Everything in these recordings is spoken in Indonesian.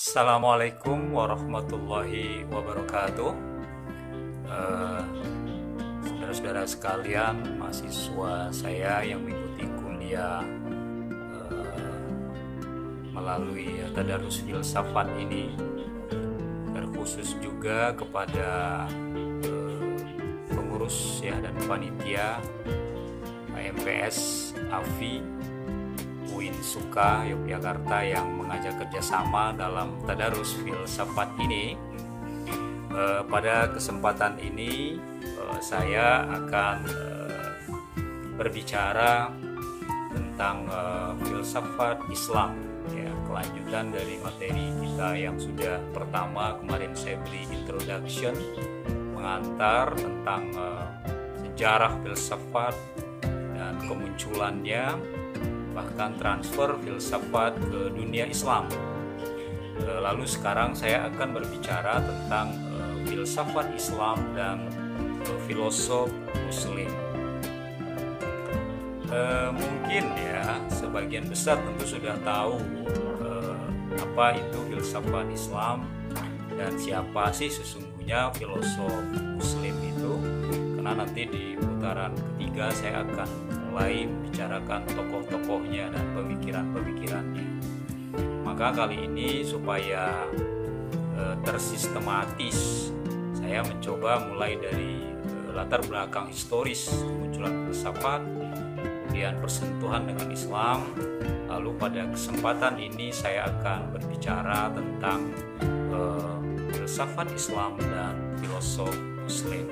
Assalamualaikum warahmatullahi wabarakatuh. Saudara-saudara sekalian, mahasiswa saya yang mengikuti kuliah melalui tadarus filsafat ini, terkhusus juga kepada pengurus dan panitia AMPS AFI Suka Yogyakarta yang mengajak kerjasama dalam tadarus filsafat ini. Pada kesempatan ini saya akan berbicara tentang filsafat Islam, kelanjutan dari materi kita yang sudah pertama kemarin saya beri introduction, mengantar tentang sejarah filsafat dan kemunculannya, bahkan transfer filsafat ke dunia Islam. Lalu sekarang saya akan berbicara tentang filsafat Islam dan filosof Muslim. Mungkin sebagian besar tentu sudah tahu apa itu filsafat Islam dan siapa sih sesungguhnya filosof Muslim itu, karena nanti di putaran ketiga saya akan mulai membicarakan tokoh-tokohnya dan pemikiran-pemikirannya. Maka kali ini supaya tersistematis, saya mencoba mulai dari latar belakang historis kemunculan filsafat, kemudian persentuhan dengan Islam, lalu pada kesempatan ini saya akan berbicara tentang filsafat Islam dan filosof Muslim.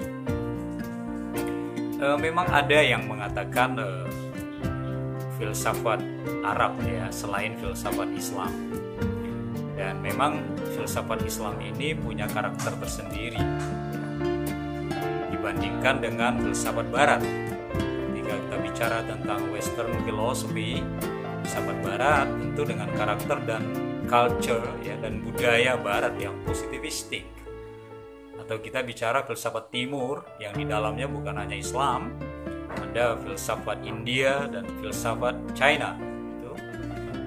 Memang ada yang mengatakan filsafat Arab selain filsafat Islam, dan memang filsafat Islam ini punya karakter tersendiri dibandingkan dengan filsafat Barat. Ketika kita bicara tentang Western philosophy, filsafat Barat tentu dengan karakter dan culture dan budaya Barat yang positivistik. Atau kita bicara filsafat Timur yang di dalamnya bukan hanya Islam, ada filsafat India dan filsafat China.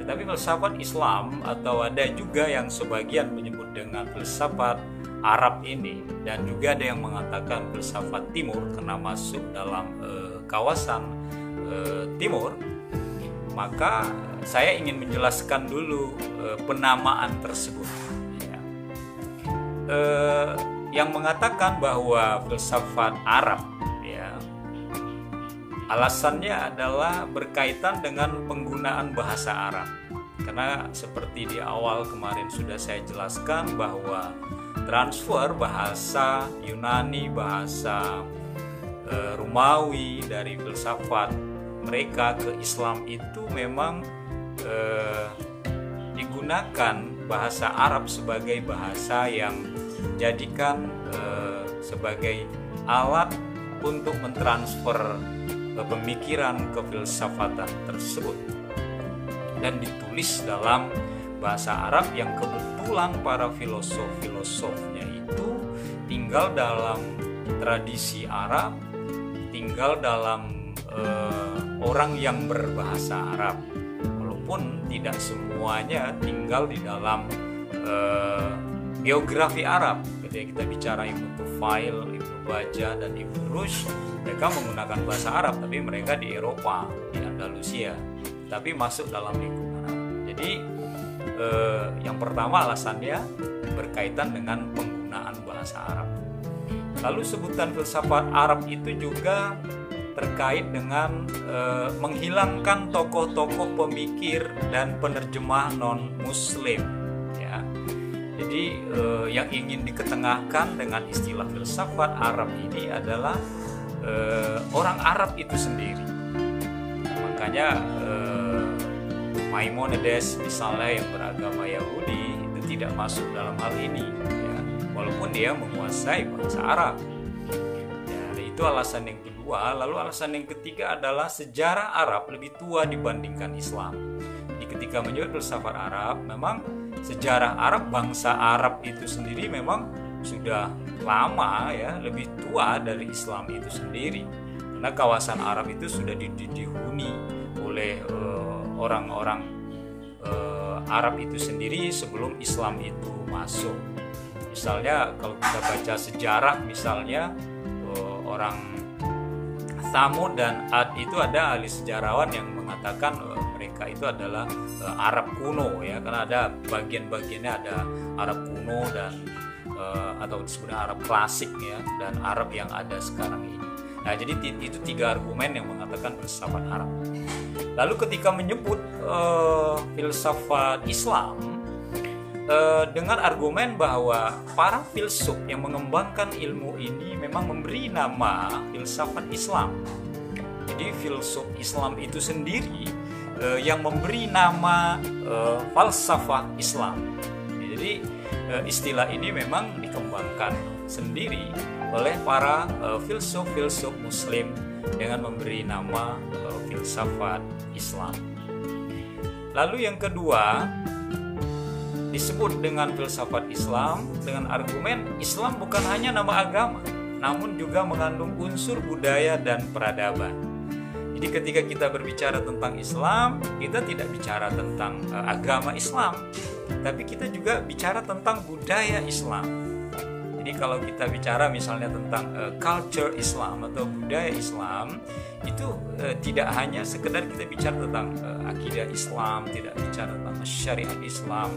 Tetapi filsafat Islam, atau ada juga yang sebagian menyebut dengan filsafat Arab ini, dan juga ada yang mengatakan filsafat Timur karena masuk dalam kawasan Timur. Maka saya ingin menjelaskan dulu penamaan tersebut. Yang mengatakan bahwa filsafat Arab, alasannya adalah berkaitan dengan penggunaan bahasa Arab. Karena seperti di awal kemarin sudah saya jelaskan bahwa transfer bahasa Yunani, bahasa Romawi dari filsafat mereka ke Islam itu memang digunakan bahasa Arab sebagai bahasa yang jadikan sebagai alat untuk mentransfer pemikiran kefilsafatan tersebut, dan ditulis dalam bahasa Arab yang kebetulan para filosof-filosofnya itu tinggal dalam tradisi Arab, tinggal dalam orang yang berbahasa Arab, walaupun tidak semuanya tinggal di dalam geografi Arab. Ketika kita bicara Ibnu Tufail, Ibnu Bajjah, dan Ibnu Rushd, mereka menggunakan bahasa Arab, tapi mereka di Eropa, di Andalusia, tapi masuk dalam lingkungan Arab. Jadi yang pertama alasannya berkaitan dengan penggunaan bahasa Arab. Lalu sebutan filsafat Arab itu juga terkait dengan menghilangkan tokoh-tokoh pemikir dan penerjemah non-Muslim. Jadi yang ingin diketengahkan dengan istilah filsafat Arab ini adalah orang Arab itu sendiri. Makanya Maimonides misalnya yang beragama Yahudi itu tidak masuk dalam hal ini, walaupun dia menguasai bahasa Arab. Itu alasan yang kedua. Lalu alasan yang ketiga adalah sejarah Arab lebih tua dibandingkan Islam. Jadi ketika menyebut filsafat Arab, memang sejarah Arab, bangsa Arab itu sendiri memang sudah lama lebih tua dari Islam itu sendiri. Karena kawasan Arab itu sudah dihuni oleh orang-orang Arab itu sendiri sebelum Islam itu masuk. Misalnya kalau kita baca sejarah, misalnya orang Tsamud dan Ad itu ada ahli sejarawan yang mengatakan mereka itu adalah Arab kuno ya, karena ada bagian-bagiannya, ada Arab kuno dan atau disebut Arab klasik ya, dan Arab yang ada sekarang ini. Nah, jadi itu 3 argumen yang mengatakan filsafat Arab. Lalu ketika menyebut filsafat Islam dengan argumen bahwa para filsuf yang mengembangkan ilmu ini memang memberi nama filsafat Islam. Jadi filsuf Islam itu sendiri yang memberi nama falsafah Islam. Jadi istilah ini memang dikembangkan sendiri oleh para filsuf-filsuf Muslim dengan memberi nama filsafat Islam. Lalu yang kedua, disebut dengan filsafat Islam dengan argumen Islam bukan hanya nama agama, namun juga mengandung unsur budaya dan peradaban. Jadi ketika kita berbicara tentang Islam, kita tidak bicara tentang agama Islam, tapi kita juga bicara tentang budaya Islam. Jadi kalau kita bicara misalnya tentang culture Islam atau budaya Islam, itu tidak hanya sekedar kita bicara tentang akidah Islam, tidak bicara tentang syariat Islam,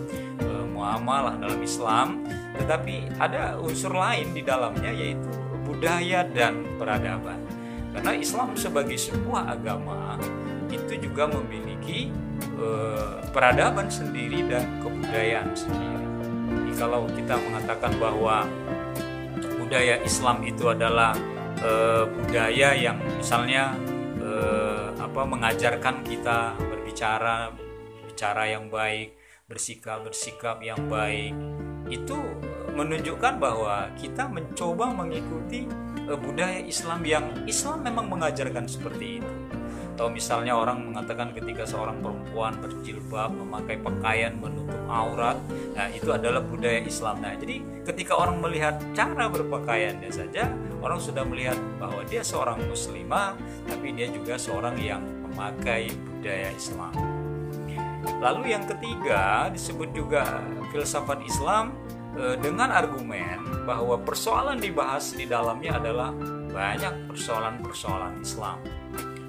muamalah dalam Islam, tetapi ada unsur lain di dalamnya, yaitu budaya dan peradaban. Karena Islam sebagai sebuah agama itu juga memiliki peradaban sendiri dan kebudayaan sendiri. Jadi kalau kita mengatakan bahwa budaya Islam itu adalah budaya yang misalnya mengajarkan kita bicara yang baik, bersikap yang baik, itu menunjukkan bahwa kita mencoba mengikuti budaya Islam yang Islam memang mengajarkan seperti itu. Atau misalnya orang mengatakan ketika seorang perempuan berjilbab, memakai pakaian menutup aurat, nah itu adalah budaya Islam. Nah, jadi ketika orang melihat cara berpakaiannya saja, orang sudah melihat bahwa dia seorang muslimah, tapi dia juga seorang yang memakai budaya Islam. Lalu yang ketiga, disebut juga filsafat Islam dengan argumen bahwa persoalan dibahas di dalamnya adalah banyak persoalan-persoalan Islam.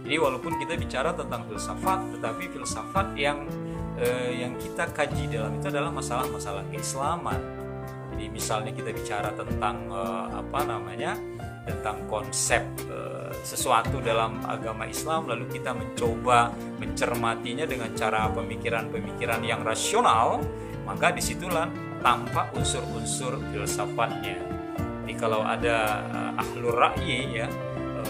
Jadi walaupun kita bicara tentang filsafat, tetapi filsafat yang kita kaji dalam itu adalah masalah-masalah keislaman. Jadi misalnya kita bicara tentang tentang konsep sesuatu dalam agama Islam, lalu kita mencoba mencermatinya dengan cara pemikiran-pemikiran yang rasional, maka disitulah tampak unsur-unsur filsafatnya. Jadi kalau ada ahlur ra'yi ya,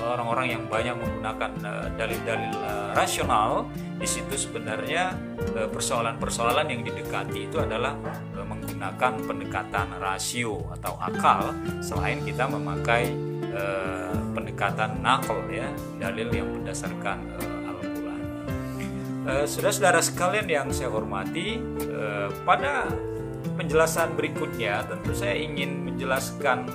orang-orang yang banyak menggunakan dalil-dalil rasional, di situ sebenarnya persoalan-persoalan yang didekati itu adalah menggunakan pendekatan rasio atau akal, selain kita memakai pendekatan nakal ya, dalil yang berdasarkan Al-Quran. Saudara-saudara sekalian yang saya hormati, pada penjelasan berikutnya tentu saya ingin menjelaskan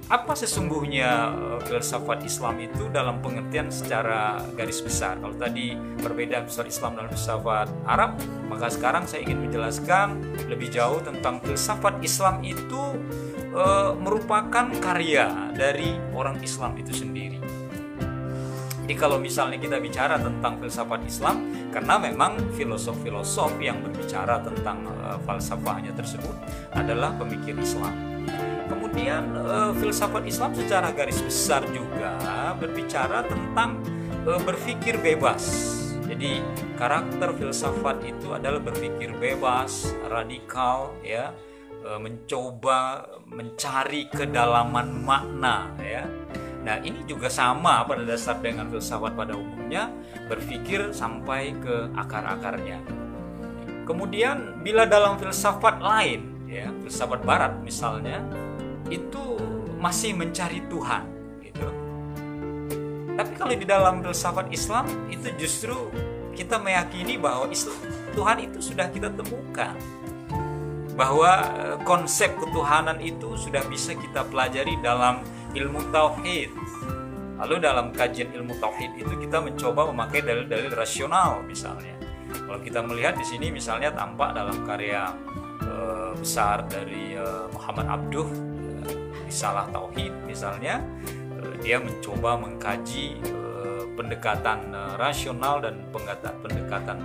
apa sesungguhnya filsafat Islam itu dalam pengertian secara garis besar. Kalau tadi perbedaan filsafat Islam dan filsafat Arab, maka sekarang saya ingin menjelaskan lebih jauh tentang filsafat Islam itu merupakan karya dari orang Islam itu sendiri. Jadi kalau misalnya kita bicara tentang filsafat Islam, karena memang filosof-filosof yang berbicara tentang falsafahnya tersebut adalah pemikir Islam. Kemudian filsafat Islam secara garis besar juga berbicara tentang berpikir bebas. Jadi karakter filsafat itu adalah berpikir bebas, radikal ya, mencoba mencari kedalaman makna ya. Nah, ini juga sama pada dasar dengan filsafat pada umumnya, berpikir sampai ke akar-akarnya. Kemudian bila dalam filsafat lain ya, filsafat barat misalnya, itu masih mencari Tuhan gitu. Tapi kalau di dalam filsafat Islam itu justru kita meyakini bahwa Tuhan itu sudah kita temukan, bahwa konsep ketuhanan itu sudah bisa kita pelajari dalam ilmu tauhid. Lalu dalam kajian ilmu tauhid itu kita mencoba memakai dalil-dalil rasional misalnya. Kalau kita melihat di sini misalnya tampak dalam karya besar dari Muhammad Abduh, Risalah Tauhid misalnya, dia mencoba mengkaji pendekatan rasional dan pendekatan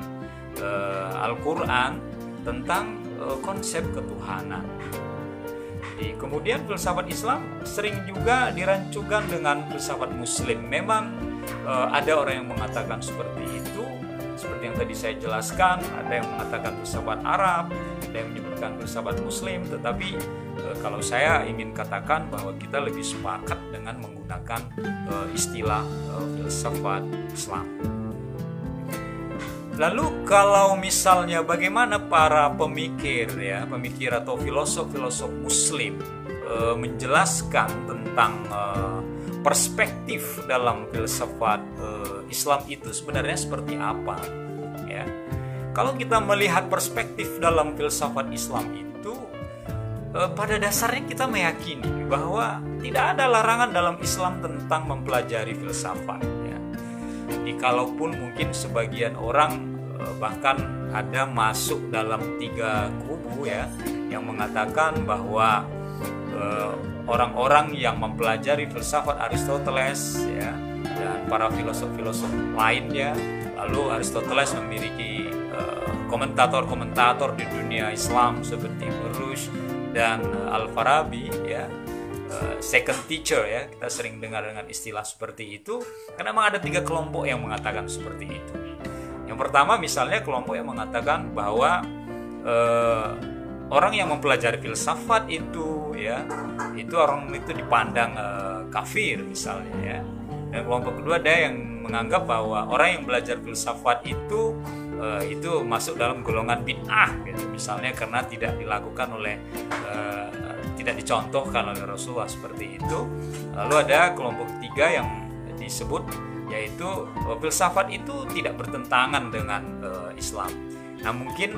Al-Quran tentang konsep ketuhanan. Jadi, kemudian filsafat Islam sering juga dirancukan dengan filsafat Muslim. Memang ada orang yang mengatakan seperti itu, seperti yang tadi saya jelaskan, ada yang mengatakan filsafat Arab, ada yang menyebutkan filsafat Muslim, tetapi kalau saya ingin katakan bahwa kita lebih sepakat dengan menggunakan istilah filsafat Islam. Lalu kalau misalnya bagaimana para pemikir atau filosof Muslim menjelaskan tentang perspektif dalam filsafat Islam itu sebenarnya seperti apa, ya? Kalau kita melihat perspektif dalam filsafat Islam itu, pada dasarnya kita meyakini bahwa tidak ada larangan dalam Islam tentang mempelajari filsafat, ya. Jadi kalaupun mungkin sebagian orang bahkan ada masuk dalam 3 kubu, ya, yang mengatakan bahwa orang-orang yang mempelajari filsafat Aristoteles, ya, dan para filosof-filosof lainnya, lalu Aristoteles memiliki komentator-komentator di dunia Islam seperti Burruch dan Al-Farabi, ya, second teacher, ya, kita sering dengar dengan istilah seperti itu, karena memang ada 3 kelompok yang mengatakan seperti itu. Yang pertama misalnya kelompok yang mengatakan bahwa orang yang mempelajari filsafat itu, ya, itu orang itu dipandang kafir misalnya, ya. Dan kelompok kedua ada yang menganggap bahwa orang yang belajar filsafat itu masuk dalam golongan bid'ah, gitu, misalnya karena tidak dilakukan oleh tidak dicontohkan oleh Rasulullah seperti itu. Lalu ada kelompok ketiga yang disebut yaitu filsafat itu tidak bertentangan dengan Islam. Nah, mungkin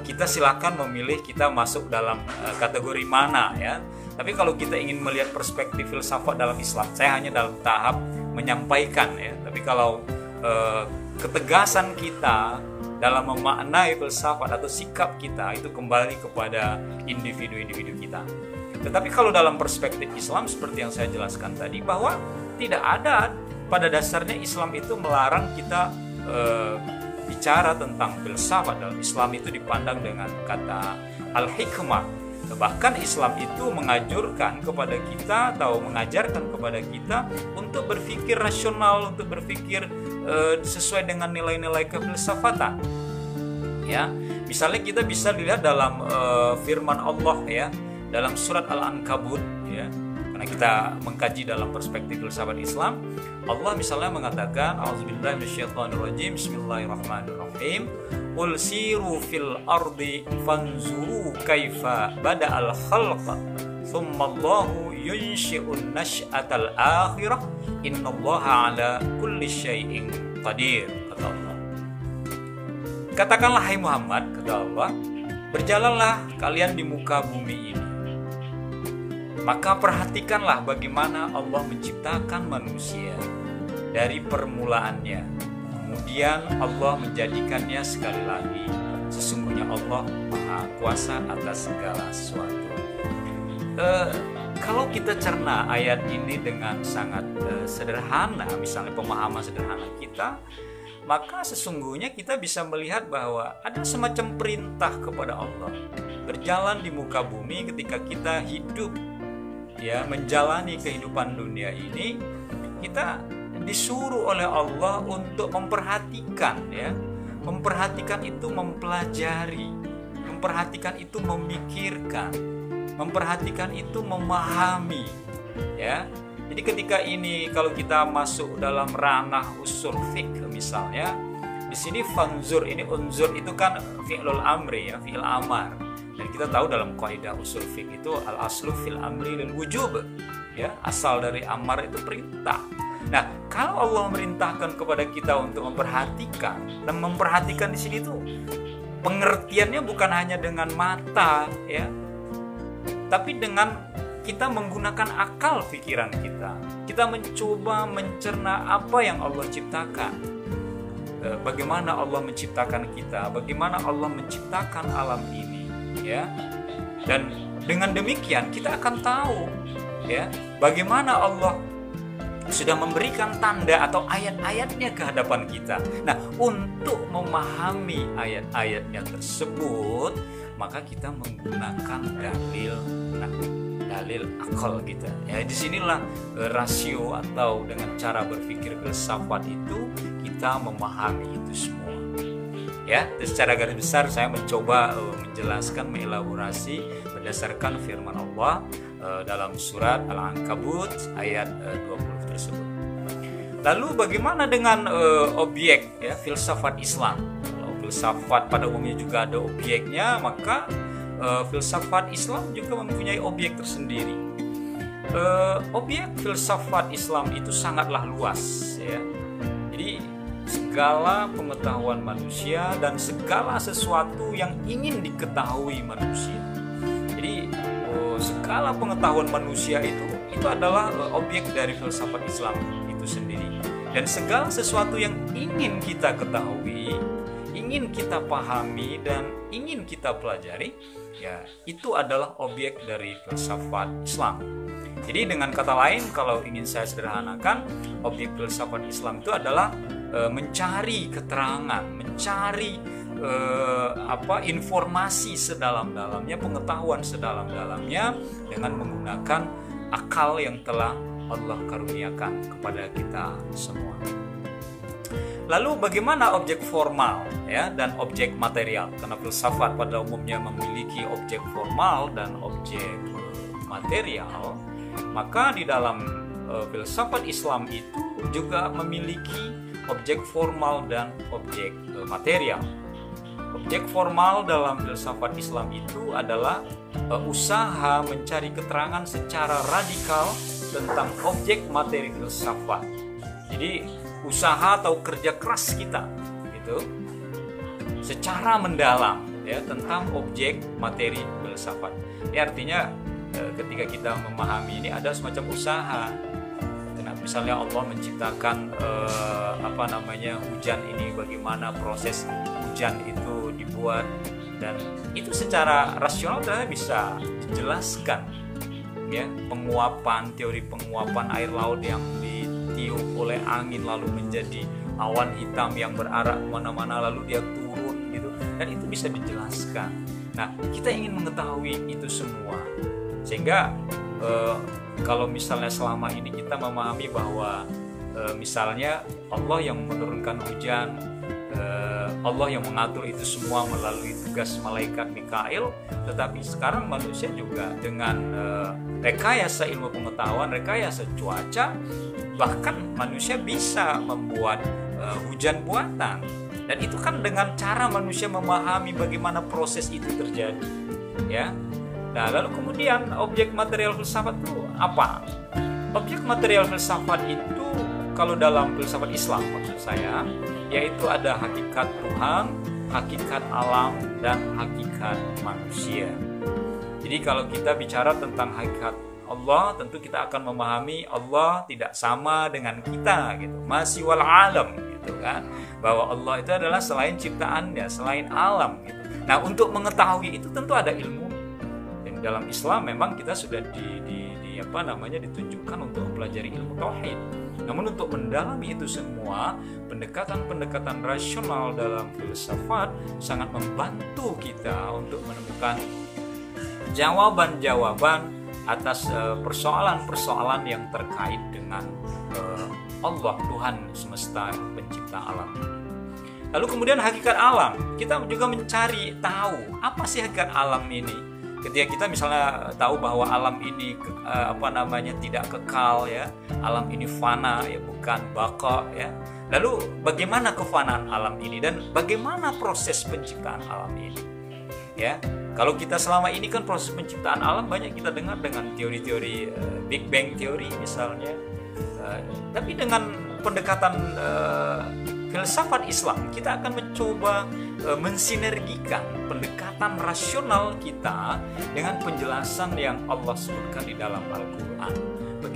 kita silakan memilih kita masuk dalam kategori mana, ya. Tapi kalau kita ingin melihat perspektif filsafat dalam Islam, saya hanya dalam tahap menyampaikan, ya. Tapi kalau ketegasan kita dalam memaknai filsafat atau sikap kita itu kembali kepada individu-individu kita. Tetapi kalau dalam perspektif Islam seperti yang saya jelaskan tadi, bahwa tidak ada, pada dasarnya Islam itu melarang kita bicara tentang filsafat. Dalam Islam itu dipandang dengan kata al-hikmah. Bahkan Islam itu menganjurkan kepada kita atau mengajarkan kepada kita untuk berpikir rasional, untuk berpikir sesuai dengan nilai-nilai kefilsafatan, ya. Misalnya kita bisa lihat dalam firman Allah, ya, dalam surat Al-Ankabut, ya. Karena kita mengkaji dalam perspektif filsafat Islam, Allah misalnya mengatakan, A'udzubillahi minasyaitonirrajim, Bismillahirrahmanirrahim, Qul siru fil ardi fanzuru kaifa bada'al khalqa thumma Allahu yunshi'un nash'atal akhirah innallaha ala kulli syai'in qadir, kata Allah. Katakanlah hai Muhammad, kata Allah, berjalanlah kalian di muka bumi ini, maka perhatikanlah bagaimana Allah menciptakan manusia dari permulaannya. Kemudian Allah menjadikannya sekali lagi. Sesungguhnya Allah Maha Kuasa atas segala sesuatu. Kalau kita cerna ayat ini dengan sangat sederhana, misalnya pemahaman sederhana kita, maka sesungguhnya kita bisa melihat bahwa ada semacam perintah kepada Allah berjalan di muka bumi ketika kita hidup, ya, menjalani kehidupan dunia ini. Kita disuruh oleh Allah untuk memperhatikan, ya, memperhatikan itu mempelajari, memperhatikan itu memikirkan, memperhatikan itu memahami, ya. Jadi ketika ini kalau kita masuk dalam ranah usul fiqh misalnya, di sini fanzur, ini unzur itu kan fi'lul amri, ya, fi'il amar. Dan kita tahu dalam kaidah usul fiqh itu al-aslu fil amri lil wujub, ya, asal dari amar itu perintah. Nah, kalau Allah memerintahkan kepada kita untuk memperhatikan, dan memperhatikan di sini tuh pengertiannya bukan hanya dengan mata, ya, tapi dengan kita menggunakan akal pikiran kita. Kita mencoba mencerna apa yang Allah ciptakan. bagaimana Allah menciptakan kita, bagaimana Allah menciptakan alam ini, ya. Dan dengan demikian kita akan tahu, ya, bagaimana Allah sudah memberikan tanda atau ayat-ayatnya ke hadapan kita. Nah, untuk memahami ayat-ayatnya tersebut, maka kita menggunakan dalil akal kita. Ya, disinilah rasio atau dengan cara berpikir filsafat itu kita memahami itu semua. Ya, secara garis besar saya mencoba menjelaskan, mengelaborasi berdasarkan firman Allah dalam surat Al-Ankabut ayat 20 tersebut. Lalu bagaimana dengan objek, ya, filsafat Islam? Kalau filsafat pada umumnya juga ada objeknya, maka filsafat Islam juga mempunyai objek tersendiri. Objek filsafat Islam itu sangatlah luas, ya. Jadi segala pengetahuan manusia dan segala sesuatu yang ingin diketahui manusia. Jadi segala pengetahuan manusia itu adalah objek dari filsafat Islam itu sendiri. Dan segala sesuatu yang ingin kita ketahui, ingin kita pahami dan ingin kita pelajari, ya, itu adalah objek dari filsafat Islam. Jadi dengan kata lain, kalau ingin saya sederhanakan, objek filsafat Islam itu adalah mencari keterangan, mencari informasi sedalam-dalamnya, pengetahuan sedalam-dalamnya dengan menggunakan akal yang telah Allah karuniakan kepada kita semua. Lalu bagaimana objek formal, ya, dan objek material? Karena filsafat pada umumnya memiliki objek formal dan objek material, maka di dalam filsafat Islam itu juga memiliki objek formal dan objek material. Objek formal dalam filsafat Islam itu adalah usaha mencari keterangan secara radikal tentang objek materi filsafat. Jadi usaha atau kerja keras kita itu secara mendalam, ya, tentang objek materi filsafat. Ya, artinya ketika kita memahami ini ada semacam usaha. Misalnya Allah menciptakan hujan ini, bagaimana proses hujan itu dibuat, dan itu secara rasional bisa dijelaskan, ya, teori penguapan air laut yang ditiup oleh angin lalu menjadi awan hitam yang berarah kemana-mana lalu dia turun gitu, dan itu bisa dijelaskan. Nah, kita ingin mengetahui itu semua sehingga kalau misalnya selama ini kita memahami bahwa misalnya Allah yang menurunkan hujan, Allah yang mengatur itu semua melalui tugas malaikat Mikail, tetapi sekarang manusia juga dengan rekayasa ilmu pengetahuan, rekayasa cuaca, bahkan manusia bisa membuat hujan buatan, dan itu kan dengan cara manusia memahami bagaimana proses itu terjadi, ya. Nah, lalu kemudian objek material filsafat itu apa? Objek material filsafat itu kalau dalam filsafat Islam maksud saya, yaitu ada hakikat Tuhan, hakikat alam, dan hakikat manusia. Jadi kalau kita bicara tentang hakikat Allah, tentu kita akan memahami Allah tidak sama dengan kita gitu. Masih wal alam gitu kan. Bahwa Allah itu adalah selain ciptaannya, selain alam gitu. Nah, untuk mengetahui itu tentu ada ilmu. Dalam Islam memang kita sudah ditunjukkan untuk mempelajari ilmu tauhid. Namun untuk mendalami itu semua, pendekatan-pendekatan rasional dalam filsafat sangat membantu kita untuk menemukan jawaban-jawaban atas persoalan-persoalan yang terkait dengan Allah, Tuhan semesta pencipta alam. Lalu kemudian hakikat alam, kita juga mencari tahu apa sih hakikat alam ini. Ketika kita misalnya tahu bahwa alam ini tidak kekal, ya, alam ini fana, ya, bukan baqa, ya. Lalu bagaimana kefanaan alam ini dan bagaimana proses penciptaan alam ini, ya? Kalau kita selama ini kan proses penciptaan alam banyak kita dengar dengan teori-teori Big Bang teori misalnya, tapi dengan pendekatan filsafat Islam kita akan mencoba mensinergikan pendekatan rasional kita dengan penjelasan yang Allah sebutkan di dalam Al-Quran.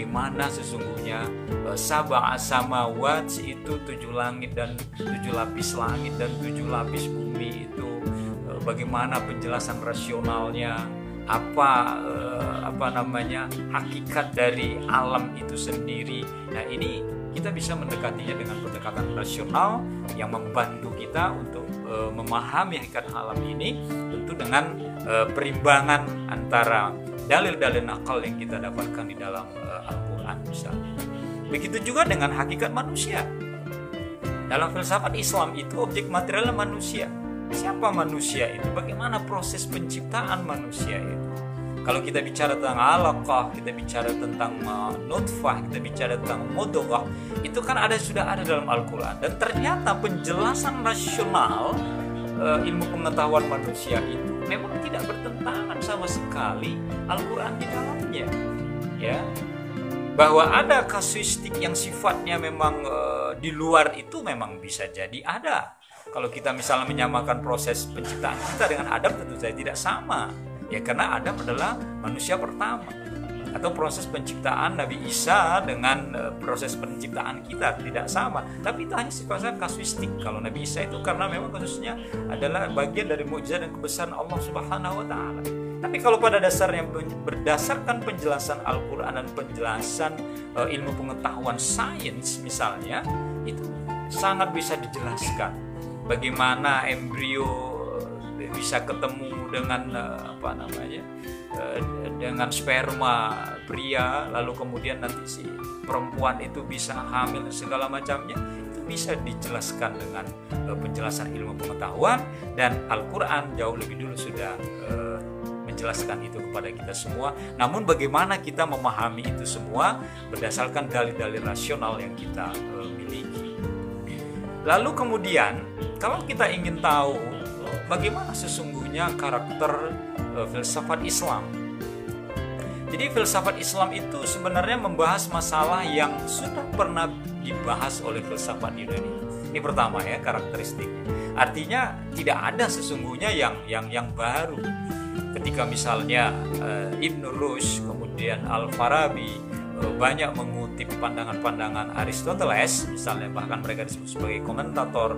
bagaimana sesungguhnya sab'a samawat itu 7 langit dan 7 lapis langit dan 7 lapis bumi itu, bagaimana penjelasan rasionalnya, apa hakikat dari alam itu sendiri. Nah, ini kita bisa mendekatinya dengan pendekatan rasional yang membantu kita untuk memahami hakikat alam ini, tentu dengan perimbangan antara dalil-dalil nakal yang kita dapatkan di dalam Al-Quran misalnya. Begitu juga dengan hakikat manusia. Dalam filsafat Islam itu objek materialnya manusia. Siapa manusia itu? Bagaimana proses penciptaan manusia itu? Kalau kita bicara tentang alaqah, kita bicara tentang nutfah, kita bicara tentang mudghah, itu kan sudah ada dalam Al-Quran. Dan ternyata penjelasan rasional ilmu pengetahuan manusia itu memang tidak bertentangan sama sekali Al-Quran di dalamnya. Ya, bahwa ada kasuistik yang sifatnya memang di luar itu memang bisa jadi ada. Kalau kita misalnya menyamakan proses penciptaan kita dengan Adam, tentu saja tidak sama. Ya, karena Adam adalah manusia pertama. Atau proses penciptaan Nabi Isa dengan proses penciptaan kita tidak sama. Tapi itu hanya sifatnya kasuistik. Kalau Nabi Isa itu karena memang kasusnya adalah bagian dari mukjizat dan kebesaran Allah Subhanahu wa taala. Tapi kalau pada dasarnya berdasarkan penjelasan Al-Quran dan penjelasan ilmu pengetahuan sains misalnya, itu sangat bisa dijelaskan bagaimana embrio bisa ketemu dengan dengan sperma pria, lalu kemudian nanti si perempuan itu bisa hamil segala macamnya, itu bisa dijelaskan dengan penjelasan ilmu pengetahuan, dan Al-Quran jauh lebih dulu sudah menjelaskan itu kepada kita semua. Namun bagaimana kita memahami itu semua berdasarkan dalil-dalil rasional yang kita miliki. Lalu kemudian kalau kita ingin tahu bagaimana sesungguhnya karakter filsafat Islam. Jadi filsafat Islam itu sebenarnya membahas masalah yang sudah pernah dibahas oleh filsafat Yunani. Ini pertama ya, karakteristiknya. Artinya tidak ada sesungguhnya yang baru. Ketika misalnya Ibn Rushd, kemudian Al-Farabi banyak mengutip pandangan-pandangan Aristoteles, misalnya bahkan mereka disebut sebagai komentator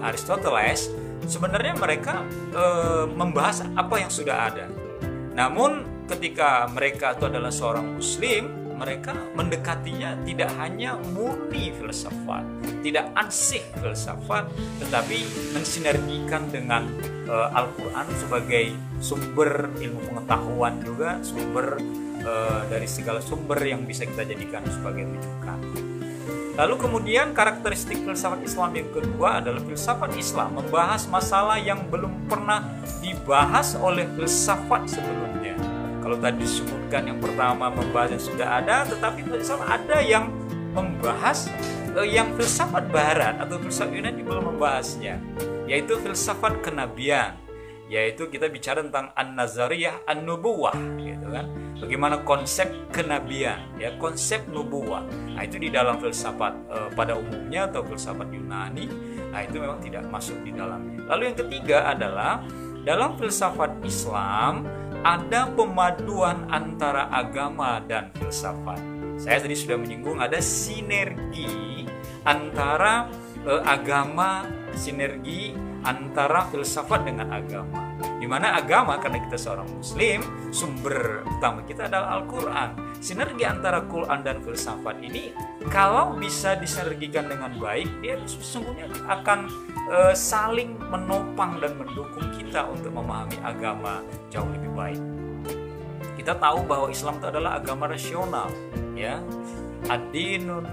Aristoteles, sebenarnya mereka membahas apa yang sudah ada. Namun ketika mereka itu adalah seorang muslim, mereka mendekatinya tidak hanya murni filsafat, tidak ansih filsafat, tetapi mensinergikan dengan Al-Quran sebagai sumber ilmu pengetahuan juga, sumber dari segala sumber yang bisa kita jadikan sebagai rujukan. Lalu kemudian karakteristik filsafat Islam yang kedua adalah filsafat Islam membahas masalah yang belum pernah dibahas oleh filsafat sebelumnya. Kalau tadi disebutkan yang pertama membahas yang sudah ada, tetapi ada yang membahas yang filsafat Barat atau filsafat Yunani belum membahasnya, yaitu filsafat kenabian. Yaitu kita bicara tentang an-nazariyah an-nubuwah, gitu kan? Bagaimana konsep kenabian, ya, konsep nubuwah. Nah, itu di dalam filsafat pada umumnya atau filsafat Yunani, nah itu memang tidak masuk di dalamnya. Lalu yang ketiga adalah dalam filsafat Islam ada pemaduan antara agama dan filsafat. Saya tadi sudah menyinggung ada sinergi antara agama, sinergi antara filsafat dengan agama. Di mana agama, karena kita seorang muslim, sumber utama kita adalah Al-Quran. Sinergi antara Quran dan filsafat ini kalau bisa disinergikan dengan baik, dia sesungguhnya akan saling menopang dan mendukung kita untuk memahami agama jauh lebih baik. Kita tahu bahwa Islam itu adalah agama rasional, ya. Ad-dinun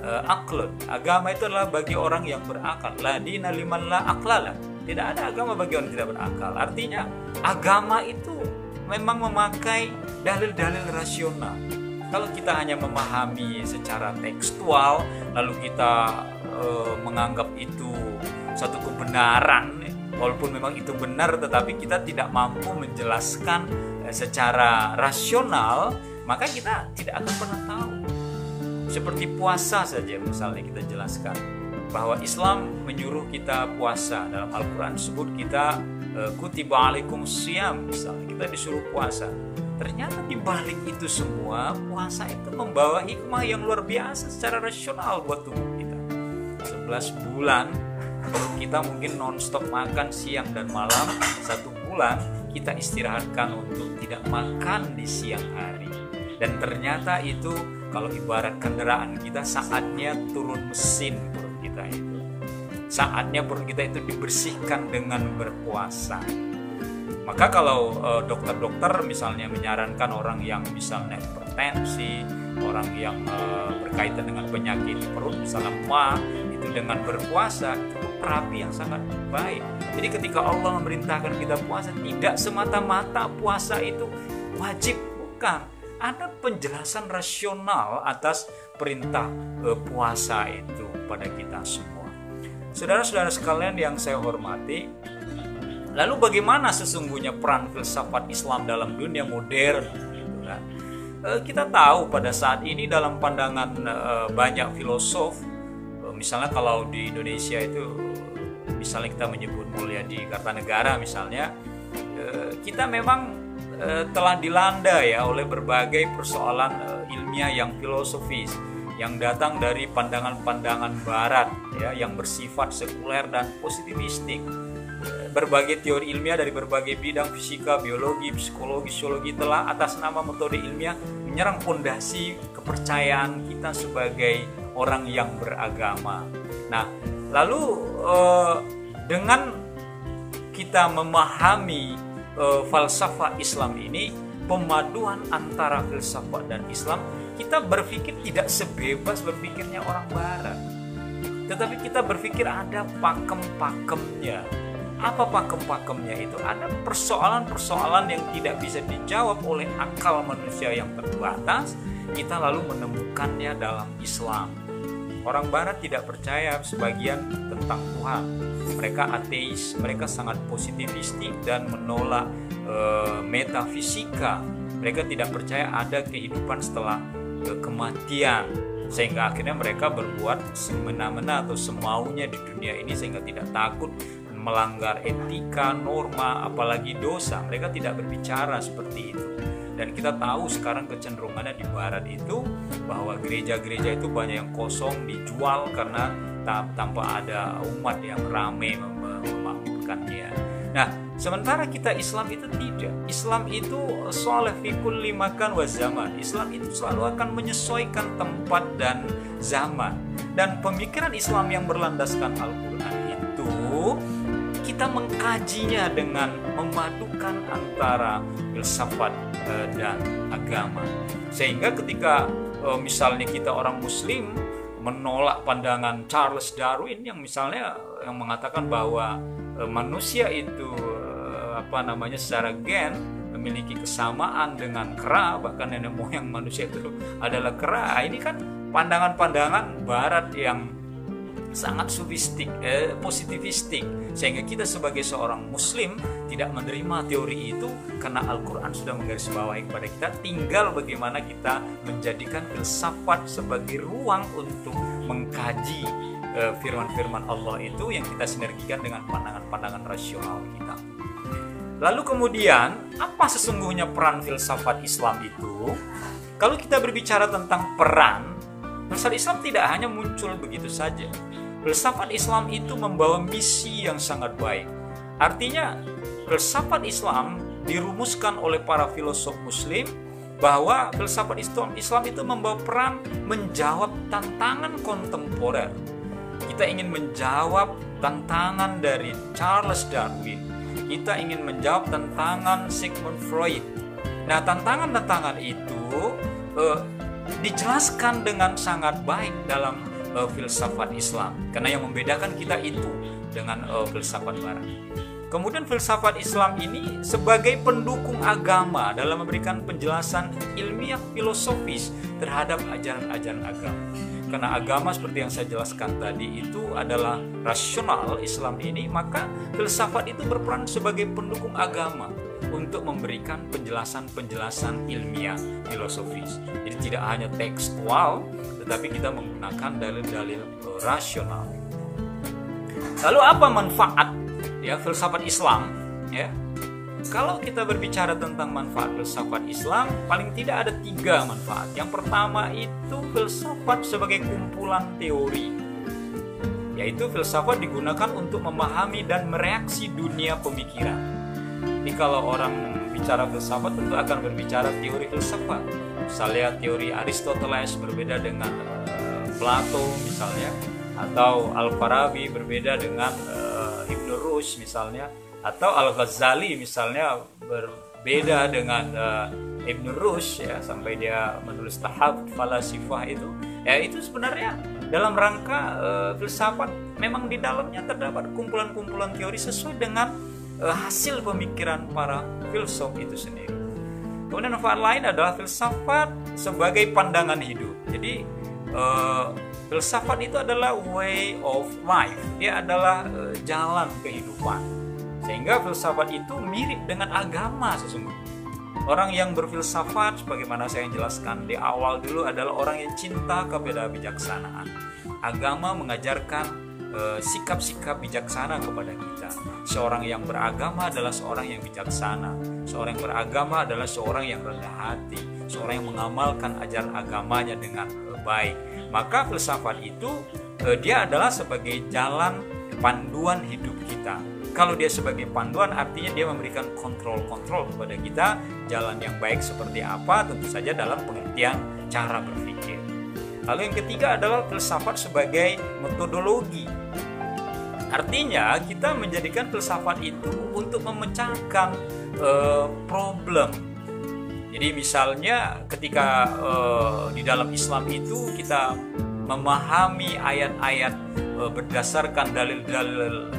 aqlun. Agama itu adalah bagi orang yang berakal. La dina liman la aqlala. Tidak ada agama bagi orang yang tidak berakal. Artinya agama itu memang memakai dalil-dalil rasional. Kalau kita hanya memahami secara tekstual, lalu kita menganggap itu satu kebenaran, walaupun memang itu benar, tetapi kita tidak mampu menjelaskan secara rasional, maka kita tidak akan pernah tahu. Seperti puasa saja misalnya kita jelaskan bahwa Islam menyuruh kita puasa. Dalam Al-Quran disebut kita kutiba alaikum siyam, misalnya kita disuruh puasa. ternyata di balik itu semua puasa itu membawa hikmah yang luar biasa secara rasional buat tubuh kita. 11 bulan perut kita mungkin non-stop makan siang dan malam, 1 bulan kita istirahatkan untuk tidak makan di siang hari. Dan ternyata itu kalau ibarat kendaraan kita, saatnya turun mesin perut kita itu. Saatnya perut kita itu dibersihkan dengan berpuasa. Maka kalau dokter-dokter misalnya menyarankan orang yang misalnya hipertensi, orang yang berkaitan dengan penyakit perut misalnya MA, itu dengan berpuasa itu terapi yang sangat baik. Jadi ketika Allah memerintahkan kita puasa, tidak semata-mata puasa itu wajib, bukan. Ada penjelasan rasional atas perintah puasa itu pada kita semua. Saudara-saudara sekalian yang saya hormati, lalu bagaimana sesungguhnya peran filsafat Islam dalam dunia modern? Gitu kan? Kita tahu pada saat ini dalam pandangan banyak filosof, misalnya kalau di Indonesia itu, misalnya kita menyebut Mulyadi Kartanegara misalnya, kita memang telah dilanda ya oleh berbagai persoalan ilmiah yang filosofis yang datang dari pandangan-pandangan barat ya, yang bersifat sekuler dan positivistik. Berbagai teori ilmiah dari berbagai bidang fisika, biologi, psikologi, sosiologi telah atas nama metode ilmiah menyerang fondasi kepercayaan kita sebagai orang yang beragama. Nah, lalu dengan kita memahami falsafah Islam ini, pemaduan antara filsafat dan Islam, kita berpikir tidak sebebas berpikirnya orang barat, tetapi kita berpikir ada pakem-pakemnya. Apa pakem-pakemnya itu? Ada persoalan-persoalan yang tidak bisa dijawab oleh akal manusia yang terbatas, kita lalu menemukannya dalam Islam. Orang barat tidak percaya sebagian tentang Tuhan. Mereka ateis, mereka sangat positivistik dan menolak metafisika. Mereka tidak percaya ada kehidupan setelah kematian, sehingga akhirnya mereka berbuat semena-mena atau semaunya di dunia ini, sehingga tidak takut melanggar etika, norma, apalagi dosa. Mereka tidak berbicara seperti itu. Dan kita tahu sekarang kecenderungannya di barat itu bahwa gereja-gereja itu banyak yang kosong, dijual karena tanpa ada umat yang ramai memakmurkannya. Nah, sementara kita Islam itu tidak. Islam itu sholeh fi kulli makan wa zaman. Islam itu selalu akan menyesuaikan tempat dan zaman. Dan pemikiran Islam yang berlandaskan Al-Quran itu kita mengkajinya dengan memadukan antara filsafat dan agama. Sehingga ketika misalnya kita orang muslim menolak pandangan Charles Darwin yang misalnya yang mengatakan bahwa manusia itu secara gen memiliki kesamaan dengan kera, bahkan nenek moyang manusia itu adalah kera. Ini kan pandangan-pandangan barat yang sangat positivistik, sehingga kita sebagai seorang muslim tidak menerima teori itu karena Al-Quran sudah menggarisbawahi kepada kita. Tinggal bagaimana kita menjadikan filsafat sebagai ruang untuk mengkaji firman-firman Allah itu yang kita sinergikan dengan pandangan-pandangan rasional kita. Lalu kemudian apa sesungguhnya peran filsafat Islam itu? Kalau kita berbicara tentang peran, filsafat Islam tidak hanya muncul begitu saja. Filsafat Islam itu membawa misi yang sangat baik. Artinya, filsafat Islam dirumuskan oleh para filosof muslim bahwa filsafat Islam itu membawa peran menjawab tantangan kontemporer. Kita ingin menjawab tantangan dari Charles Darwin. Kita ingin menjawab tantangan Sigmund Freud. Nah, tantangan-tantangan itu dijelaskan dengan sangat baik dalam filsafat Islam, karena yang membedakan kita itu dengan filsafat barat. Kemudian filsafat Islam ini sebagai pendukung agama dalam memberikan penjelasan ilmiah filosofis terhadap ajaran-ajaran agama. Karena agama seperti yang saya jelaskan tadi itu adalah rasional Islam ini, maka filsafat itu berperan sebagai pendukung agama untuk memberikan penjelasan-penjelasan ilmiah filosofis. Jadi tidak hanya tekstual, tetapi kita menggunakan dalil-dalil rasional. Lalu apa manfaat ya filsafat Islam ya? kalau kita berbicara tentang manfaat filsafat Islam, paling tidak ada 3 manfaat. Yang pertama itu filsafat sebagai kumpulan teori, yaitu filsafat digunakan untuk memahami dan mereaksi dunia pemikiran. Jadi kalau orang bicara filsafat tentu akan berbicara teori filsafat. Misalnya teori Aristoteles berbeda dengan Plato misalnya, atau Al-Farabi berbeda dengan Ibn Rushd misalnya, atau Al-Ghazali misalnya berbeda dengan Ibn Rushd ya, sampai dia menulis Tahaf Falasifah itu. Ya itu sebenarnya dalam rangka filsafat, memang di dalamnya terdapat kumpulan-kumpulan teori sesuai dengan hasil pemikiran para filsuf itu sendiri. Kemudian manfaat lain adalah filsafat sebagai pandangan hidup. Jadi filsafat itu adalah way of life, dia adalah jalan kehidupan. Sehingga filsafat itu mirip dengan agama sesungguhnya. Orang yang berfilsafat, sebagaimana saya jelaskan di awal dulu, adalah orang yang cinta kepada bijaksanaan. Agama mengajarkan sikap-sikap bijaksana kepada kita. Seorang yang beragama adalah seorang yang bijaksana. Seorang yang beragama adalah seorang yang rendah hati, seorang yang mengamalkan ajaran agamanya dengan baik. Maka filsafat itu dia adalah sebagai jalan panduan hidup kita. Kalau dia sebagai panduan, artinya dia memberikan kontrol kepada kita, jalan yang baik seperti apa, tentu saja dalam pengertian cara berpikir. Lalu yang ketiga adalah filsafat sebagai metodologi. Artinya kita menjadikan filsafat itu untuk memecahkan problem. Jadi misalnya ketika di dalam Islam itu kita memahami ayat-ayat berdasarkan dalil-dalil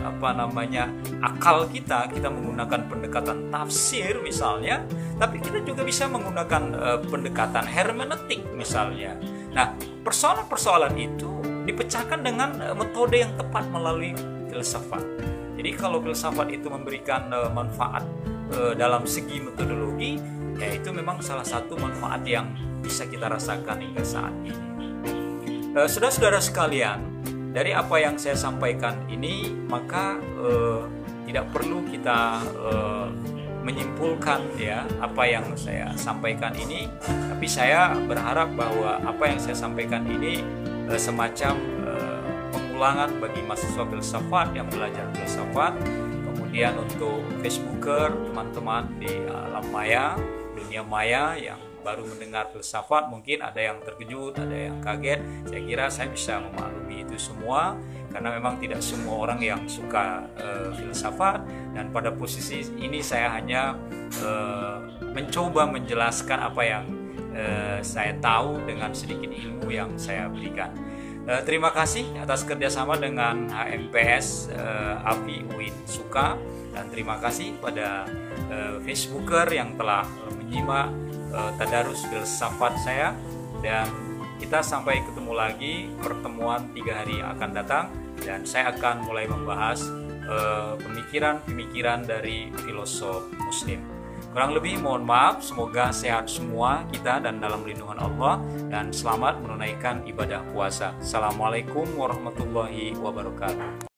akal kita menggunakan pendekatan tafsir misalnya, tapi kita juga bisa menggunakan pendekatan hermeneutik misalnya. Nah, persoalan-persoalan itu dipecahkan dengan metode yang tepat melalui filsafat. Jadi kalau filsafat itu memberikan manfaat dalam segi metodologi, ya itu memang salah satu manfaat yang bisa kita rasakan hingga saat ini. Saudara-saudara sekalian, dari apa yang saya sampaikan ini, maka tidak perlu kita menyimpulkan ya apa yang saya sampaikan ini, tapi saya berharap bahwa apa yang saya sampaikan ini semacam pengulangan bagi mahasiswa filsafat yang belajar filsafat. Kemudian untuk Facebooker, teman-teman di alam maya, dunia maya yang baru mendengar filsafat, mungkin ada yang terkejut, ada yang kaget. Saya kira saya bisa memaklumi itu semua, karena memang tidak semua orang yang suka filsafat, dan pada posisi ini saya hanya mencoba menjelaskan apa yang saya tahu dengan sedikit ilmu yang saya berikan. Terima kasih atas kerjasama dengan HMPS AFI UIN Suka, dan terima kasih pada Facebooker yang telah menyimak tadarus filsafat saya, dan kita sampai ketemu lagi pertemuan 3 hari yang akan datang, dan saya akan mulai membahas pemikiran-pemikiran dari filosof muslim. Kurang lebih mohon maaf, semoga sehat semua kita dan dalam lindungan Allah, dan selamat menunaikan ibadah puasa. Assalamualaikum warahmatullahi wabarakatuh.